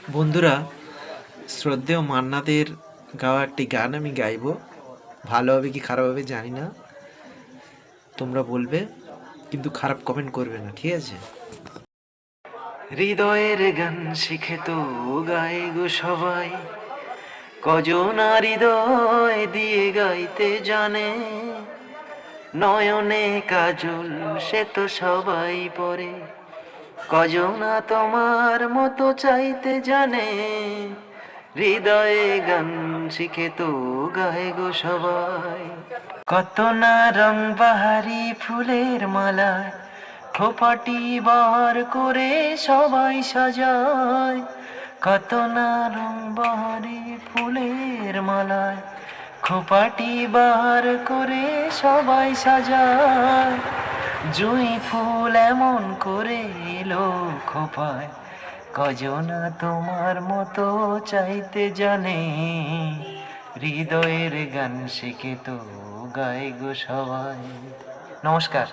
বন্ধুরা, শ্রদ্ধেয় মান্নাদের গাওয়া একটি গান আমি গাইব। ভালো হবে কি খারাপ হবে জানি না, তোমরা বলবে, কিন্তু খারাপ কমেন্ট করবে না, ঠিক আছে? হৃদয়ের গান শিখে তো গায় গো সবাই, কজন হৃদয় দিয়ে গাইতে জানে। নয়নে কাজল সে তো সবাই পরে, কজনা তোমার মতো চাইতে জানে। হৃদয়ে গান শিখে তো গায় গো সবাই, কত না রং বাহারি ফুলের মালায় খোপাটি বার করে সবাই সাজায়। কত না রং বাহারি ফুলের মালায় খোপাটি বার করে সবাই সাজায়। জুঁই ফুল এমন করে এলো খোপায়, কজনা তোমার মতো চাইতে জানে। হৃদয়ের গান শিখে তো গায় গো সবাই। নমস্কার।